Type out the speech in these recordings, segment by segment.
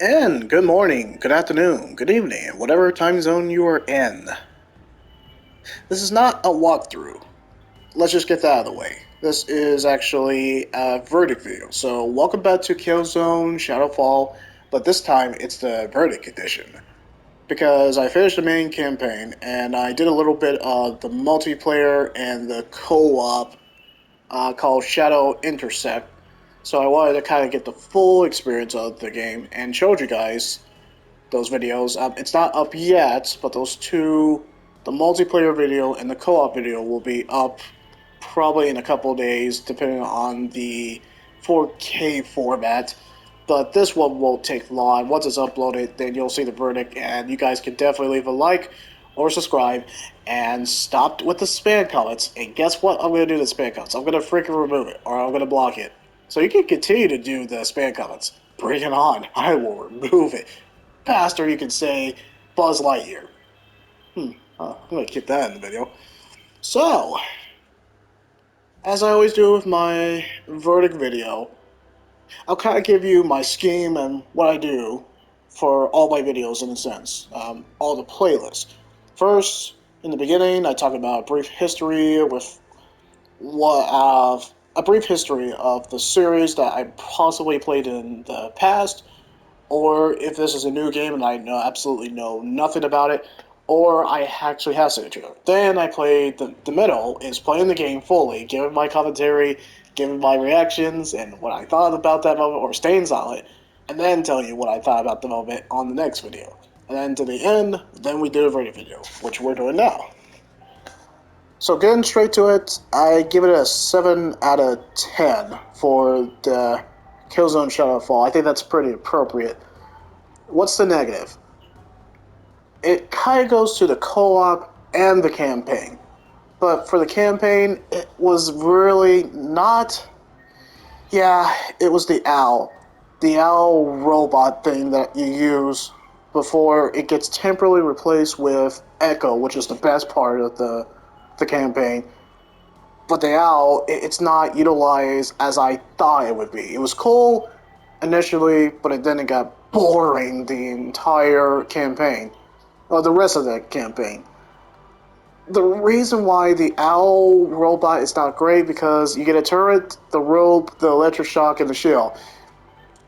And good morning, good afternoon, good evening, whatever time zone you are in. This is not a walkthrough. Let's just get that out of the way. This is actually a verdict video. So welcome back to Killzone Shadowfall, but this time it's the verdict edition. Because I finished the main campaign and I did a little bit of the multiplayer and the co-op called Shadow Intersect. So I wanted to kind of get the full experience of the game and showed you guys those videos. It's not up yet, but those two, the multiplayer video and the co-op video, will be up probably in a couple of days, depending on the 4K format. But this one won't take long. Once it's uploaded, then you'll see the verdict, and you guys can definitely leave a like or subscribe and stop with the spam comments. And guess what? I'm going to do the spam comments. I'm going to freaking remove it, or I'm going to block it. So you can continue to do the spam comments. Bring it on. I will remove it. Faster, you can say Buzz Lightyear. I'm going to keep that in the video. So, as I always do with my verdict video, I'll kind of give you my scheme and what I do for all my videos in a sense, all the playlists. First, in the beginning, I talk about a brief history with what a brief history of the series that I possibly played in the past, or if this is a new game and I absolutely know nothing about it, or I actually have seen it. Then I play the middle is playing the game fully, giving my commentary, giving my reactions and what I thought about that moment, or staying silent, and then telling you what I thought about the moment on the next video. And then to the end, then we do a rating video, which we're doing now. So getting straight to it, I give it a 7 out of 10 for the Killzone Shadowfall. I think that's pretty appropriate. What's the negative? It kind of goes to the co-op and the campaign. But for the campaign, it was really not. Yeah, it was the owl. The owl robot thing that you use before it gets temporarily replaced with Echo, which is the best part of the campaign. But the owl, it's not utilized as I thought it would be. It was cool initially, but then it got boring the entire campaign, or the rest of the campaign. The reason why the owl robot is not great because you get a turret, the rope, the electric shock, and the shield.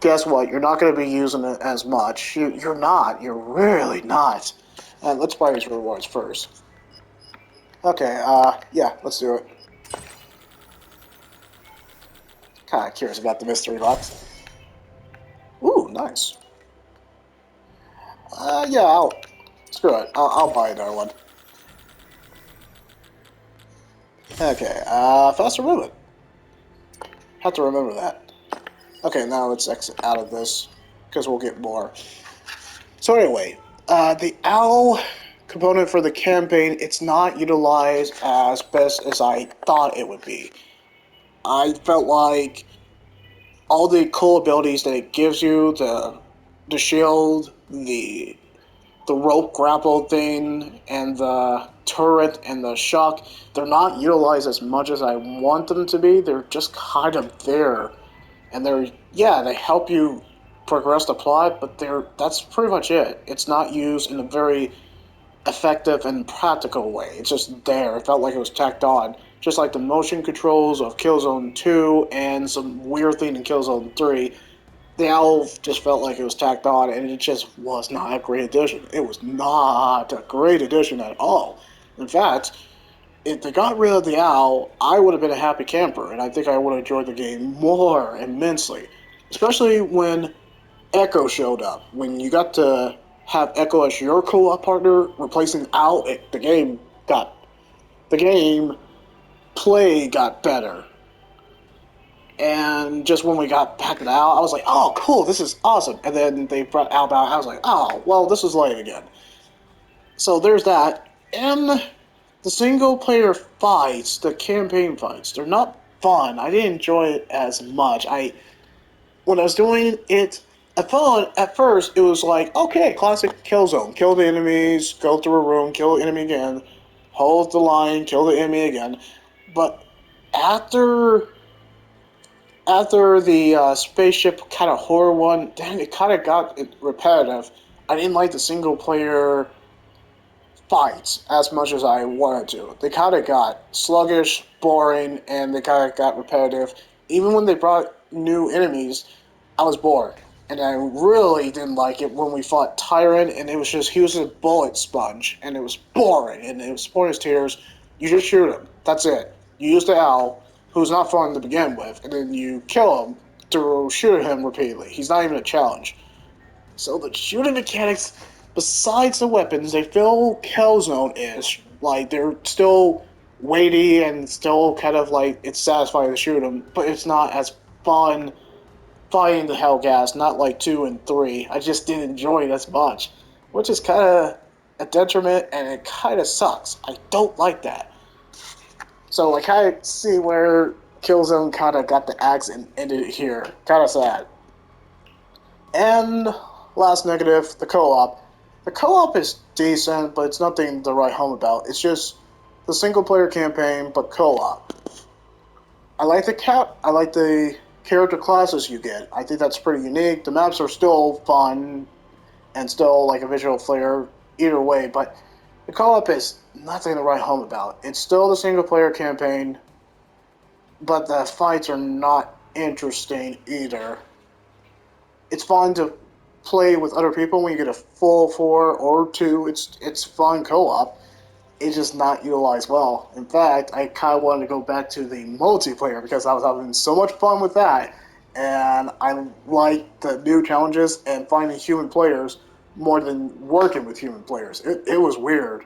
Guess what? You're not going to be using it as much. You're not. You're really not. And let's buy these rewards first. Okay, yeah, let's do it. Kinda curious about the mystery box. Ooh, nice. Yeah, screw it. I'll buy another one. Okay, faster movement. Have to remember that. Okay, now let's exit out of this, because we'll get more. So anyway, the OWL component for the campaign, it's not utilized as best as I thought it would be. I felt like all the cool abilities that it gives you, the shield, the rope grapple thing, and the turret and the shock, they're not utilized as much as I want them to be. They're just kind of there. And they help you progress the plot, but that's pretty much it. It's not used in a very effective and practical way. It's just there. It felt like it was tacked on. Just like the motion controls of Killzone 2 and some weird thing in Killzone 3, the owl just felt like it was tacked on, and it just was not a great addition. It was not a great addition at all. In fact, if they got rid of the owl, I would have been a happy camper, and I think I would have enjoyed the game more immensely. Especially when Echo showed up. When you got to have Echo as your co-op partner, replacing Owl, the game play got better. And just when we got back to the Owl, I was like, oh, cool, this is awesome. And then they brought Owl back. I was like, oh, well, this is lame again. So there's that. And the single player fights, the campaign fights, they're not fun. I didn't enjoy it as much. When I was doing it, I felt at first it was like, okay, classic Killzone. Kill the enemies, go through a room, kill the enemy again, hold the line, kill the enemy again. But after after the spaceship kind of horror one, then it kind of got repetitive. I didn't like the single player fights as much as I wanted to. They kind of got sluggish, boring, and they kind of got repetitive. Even when they brought new enemies, I was bored. And I really didn't like it when we fought Tyrant, and it was just, he was a bullet sponge, and it was boring, and it was pointless tears. You just shoot him. That's it. You use the owl, who's not fun to begin with, and then you kill him to shoot him repeatedly. He's not even a challenge. So the shooting mechanics, besides the weapons, they feel KILLZONE-ish. Like, they're still weighty and still kind of like, it's satisfying to shoot them, but it's not as fun fighting the Hellgas, not like 2 and 3. I just didn't enjoy it as much, which is kind of a detriment, and it kind of sucks. I don't like that. So I kind of see where Killzone kind of got the axe and ended it here. Kind of sad. And last negative, the co-op. The co-op is decent, but it's nothing to write home about. It's just the single-player campaign, but co-op. I like the character classes you get. I think that's pretty unique. The maps are still fun and still like a visual flair either way, but the co-op is nothing to write home about. It's still the single-player campaign, but the fights are not interesting either. It's fun to play with other people when you get a full 4 or 2. It's fun co-op. It's just not utilized well. In fact, I kind of wanted to go back to the multiplayer because I was having so much fun with that, and I like the new challenges and finding human players more than working with human players. It was weird.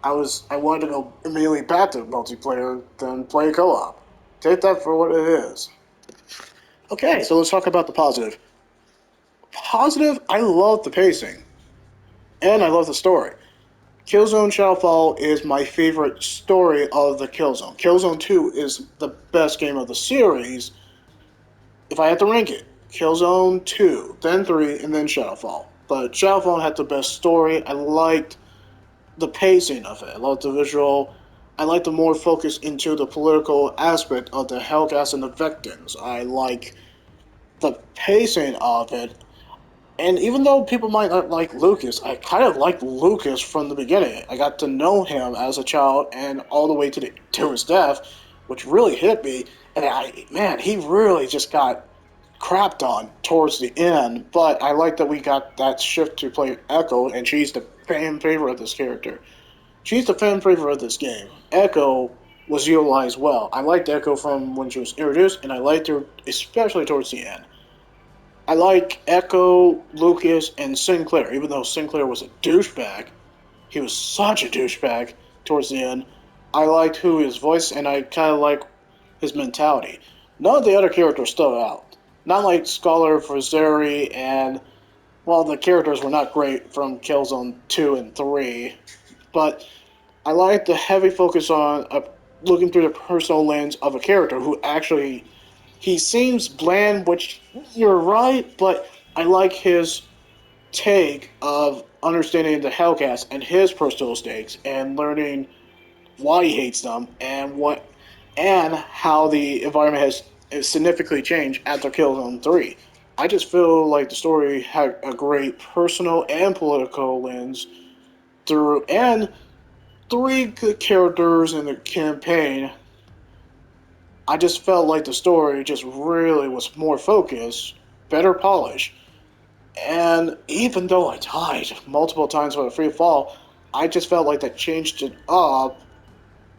I wanted to go immediately back to multiplayer than play co-op. Take that for what it is. Okay, so let's talk about the positive. Positive, I love the pacing, and I love the story. Killzone Shadowfall is my favorite story of the Killzone. Killzone 2 is the best game of the series, if I had to rank it. Killzone 2, then 3, and then Shadowfall. But Shadowfall had the best story. I liked the pacing of it. I liked the visual. I liked the more focus into the political aspect of the Hellgas and the Vectins. I like the pacing of it. And even though people might not like Lucas, I kind of liked Lucas from the beginning. I got to know him as a child and all the way to his death, which really hit me. And man, he really just got crapped on towards the end. But I like that we got that shift to play Echo, and she's the fan favorite of this character. She's the fan favorite of this game. Echo was utilized well. I liked Echo from when she was introduced, and I liked her especially towards the end. I like Echo, Lucas, and Sinclair. Even though Sinclair was a douchebag, he was such a douchebag towards the end. I liked who his voice, and I kind of like his mentality. None of the other characters stood out. Not like Scholar, Frazeri, and, well, the characters were not great from Killzone 2 and 3, but I like the heavy focus on looking through the personal lens of a character who actually, he seems bland, which you're right, but I like his take of understanding the Hellcats and his personal stakes and learning why he hates them and how the environment has significantly changed after Killzone 3. I just feel like the story had a great personal and political lens through, and three good characters in the campaign. I just felt like the story just really was more focused, better polished, and even though I died multiple times with a free fall, I just felt like that changed it up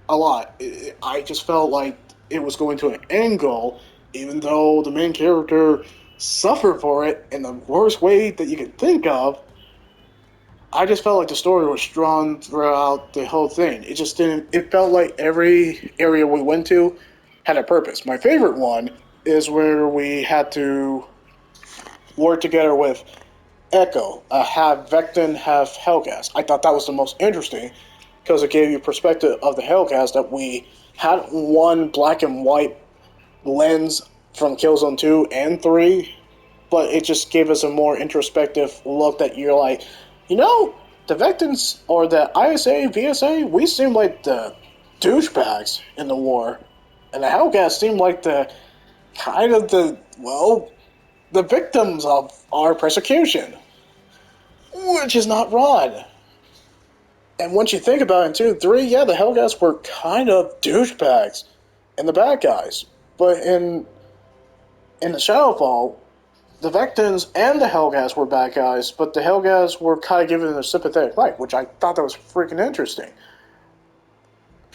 a lot. I just felt like it was going to an end goal, even though the main character suffered for it in the worst way that you could think of. I just felt like the story was strong throughout the whole thing. It just didn't. It felt like every area we went to had a purpose. My favorite one is where we had to work together with Echo, have Vectin, have Hellgas. I thought that was the most interesting because it gave you perspective of the Hellgas that we had one black and white lens from Killzone 2 and 3, but it just gave us a more introspective look that you're like, you know, the Vectins or the ISA, VSA, we seem like the douchebags in the war, and the Hellgas seemed like the kind of the victims of our persecution, which is not wrong. And once you think about it, in 2 and 3, yeah, the Hellcats were kind of douchebags and the bad guys. But in the Shadowfall, the Vectans and the Hellcats were bad guys, but the Hellcats were kind of given a sympathetic light, which I thought that was freaking interesting.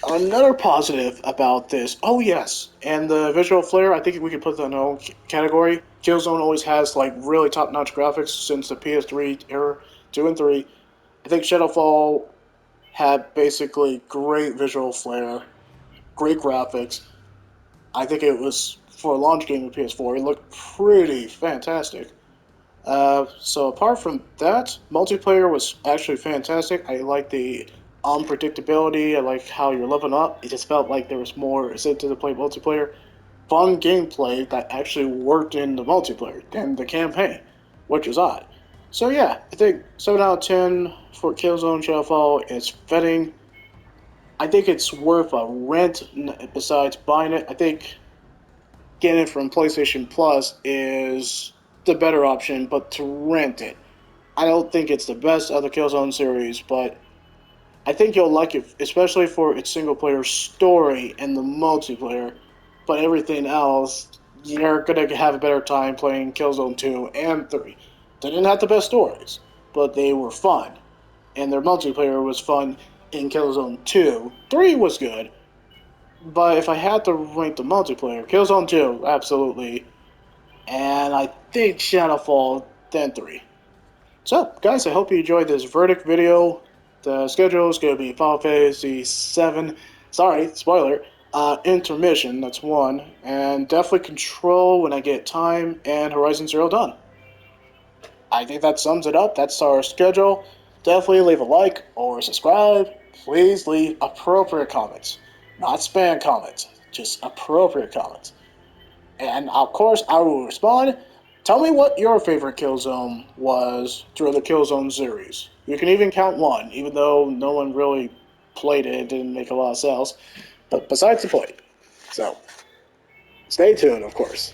Another positive about this, oh yes, and the visual flair, I think we could put that in our own category. Killzone always has like really top-notch graphics since the PS3 era, 2 and 3. I think Shadowfall had basically great visual flair, great graphics. I think it was, for a launch game of PS4, it looked pretty fantastic. So apart from that, multiplayer was actually fantastic. I like the unpredictability. I like how you're leveling up. It just felt like there was more incentive to play multiplayer. Fun gameplay that actually worked in the multiplayer than the campaign, which is odd. So yeah, I think 7 out of 10 for Killzone Shadowfall is fitting. I think it's worth a rent besides buying it. I think getting it from PlayStation Plus is the better option, but to rent it, I don't think it's the best of the Killzone series, but I think you'll like it, especially for its single player story and the multiplayer. But everything else, you're gonna have a better time playing Killzone 2 and 3. They didn't have the best stories, but they were fun, and their multiplayer was fun in Killzone 2. 3 was good, but if I had to rank the multiplayer, Killzone 2, absolutely, and I think Shadowfall, then 3. So, guys, I hope you enjoyed this verdict video. The schedule is going to be Final Fantasy 7. Sorry, spoiler. Intermission, that's 1. And definitely Control when I get time, and Horizon Zero Dawn. I think that sums it up. That's our schedule. Definitely leave a like or subscribe. Please leave appropriate comments. Not spam comments, just appropriate comments. And of course, I will respond. Tell me what your favorite Killzone was through the Killzone series. You can even count 1, even though no one really played it, it didn't make a lot of sales. But besides the point. So, stay tuned, of course.